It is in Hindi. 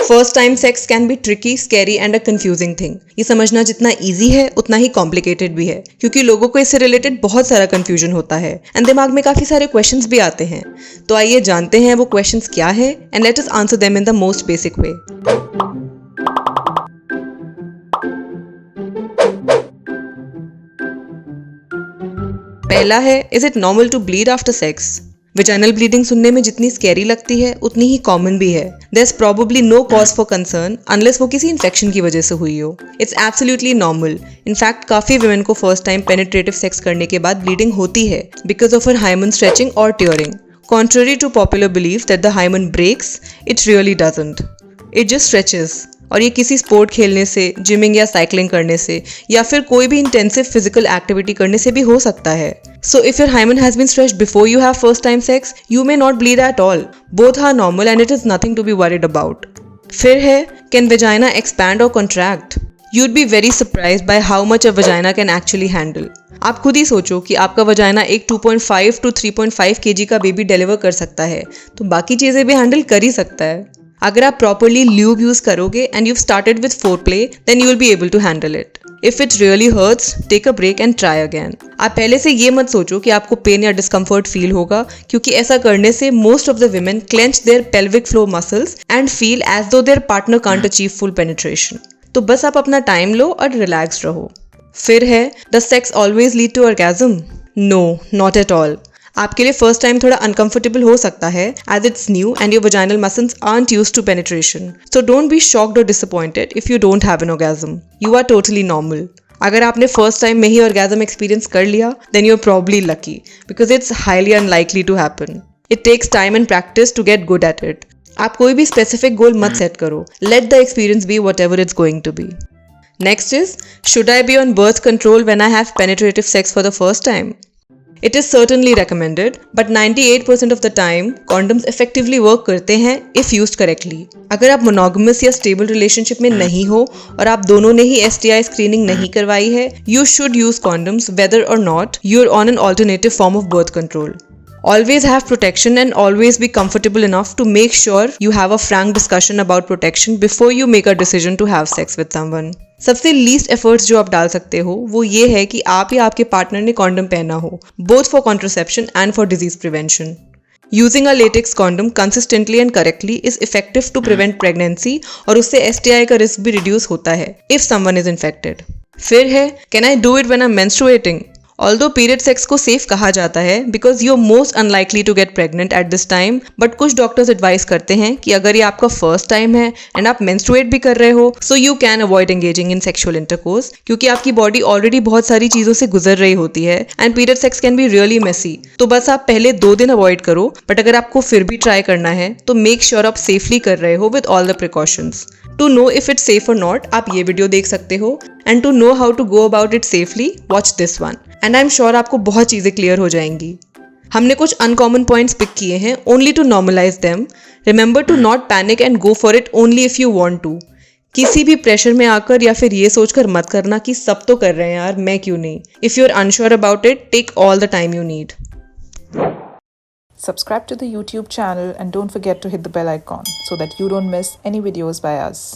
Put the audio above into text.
First time sex can be tricky, scary and a confusing thing. ये समझना जितना इजी है उतना ही कॉम्प्लिकेटेड भी है, क्योंकि लोगों को इससे रिलेटेड बहुत सारा कंफ्यूजन होता है एंड दिमाग में काफी सारे क्वेश्चंस भी आते हैं। तो आइए जानते हैं वो क्वेश्चंस क्या है and let us answer them in the most basic way. पहला है, is it normal to bleed after sex? Vaginal bleeding सुनने में जितनी स्कैरी लगती है उतनी ही कॉमन भी है। There is probably no cause for concern unless वो किसी इन्फेक्शन की वजह से हुई हो। It's absolutely normal. इनफैक्ट काफी वुमेन को फर्स्ट टाइम पेनिट्रेटिव सेक्स करने के बाद ब्लीडिंग होती है because of her hymen stretching और tearing. Contrary to popular belief that the hymen breaks, it really doesn't. It just stretches. और ये किसी स्पोर्ट खेलने से, जिमिंग या साइकिलिंग करने से या फिर कोई भी इंटेंसिव फिजिकल एक्टिविटी करने से भी हो सकता है। So if your hymen has been stretched before you have first time sex, you may not bleed at all. Both are normal and it is nothing to be worried about. फिर है, can vagina expand or contract? You'd be very surprised by how much a vagina can actually handle. आप खुद ही सोचो कि आपका वजाइना एक 2.5 to 3.5 kg का बेबी डिलीवर कर सकता है, तो बाकी चीजें भी हैंडल कर ही सकता है। अगर आप प्रॉपरली ल्यूब यूज करोगे and you started with foreplay, then you will be able to handle it. If it really hurts, take a break and try again. आप पहले से ये मत सोचो कि आपको पेन या डिस्कम्फर्ट फील होगा, क्योंकि ऐसा करने से most of the women clench their pelvic floor muscles and feel as though their partner can't achieve full penetration. तो बस आप अपना टाइम लो और रिलैक्स रहो। फिर है, does sex always lead to orgasm? No, not at all. आपके लिए फर्स्ट टाइम थोड़ा अनकंफर्टेबल हो सकता है as it's new and your vaginal muscles aren't used to penetration. So don't be shocked or disappointed if you don't have an orgasm. You are totally normal. अगर आपने फर्स्ट टाइम में ही ऑर्गेज्म एक्सपीरियंस कर लिया, then you are probably lucky because it's highly unlikely to happen. It takes time and practice to get good at it. आप कोई भी स्पेसिफिक गोल मत सेट करो। Let the experience be whatever it's going to be. Next is, should I be on birth control when I have penetrative sex for the first time? It is certainly recommended, but 98% of the time, condoms effectively work करते हैं if used correctly. अगर आप monogamous या stable relationship में नहीं हो और आप दोनों ने ही STI screening नहीं करवाई है, you should use condoms whether or not you're on an alternative form of birth control. Always have protection and always be comfortable enough to make sure you have a frank discussion about protection before you make a decision to have sex with someone. सबसे लीस्ट एफर्ट्स जो आप डाल सकते हो वो ये है कि आप या आपके पार्टनर ने कॉन्डम पहना हो, both for contraception and for disease prevention. Using a latex condom consistently and correctly is effective to prevent pregnancy और उससे STI का रिस्क भी रिड्यूस होता है इफ समवन इज इन्फेक्टेड। फिर है, can I do it when I am menstruating? Although period sex को सेफ कहा जाता है because you are most unlikely to get pregnant at this time, but कुछ डॉक्टर्स एडवाइस करते हैं कि अगर ये आपका फर्स्ट टाइम है एंड आप मेंस्ट्रुएट भी कर रहे हो, so you can avoid engaging in sexual intercourse, क्योंकि आपकी बॉडी ऑलरेडी बहुत सारी चीजों से गुजर रही होती है and period sex can be really messy. तो बस आप पहले 2 दिन अवॉइड करो, बट अगर आपको फिर भी ट्राई करना है तो मेक श्योर आप सेफली कर रहे हो with all the precautions. To know if it's safe और नॉट, आप ये वीडियो देख सकते हो and to know how to go about it safely, watch this one and I am sure आपको बहुत चीजें क्लियर हो जाएंगी। हमने कुछ अनकॉमन पॉइंट्स पिक किए हैं only to normalize them. Remember to not panic and go for it only if you want to. किसी भी प्रेशर में आकर या फिर ये सोचकर मत करना कि सब तो कर रहे हैं यार, मैं क्यों नहीं। If you are unsure about it, take all the time you need. Subscribe to the YouTube channel and don't forget to hit the bell icon so that you don't miss any videos by us.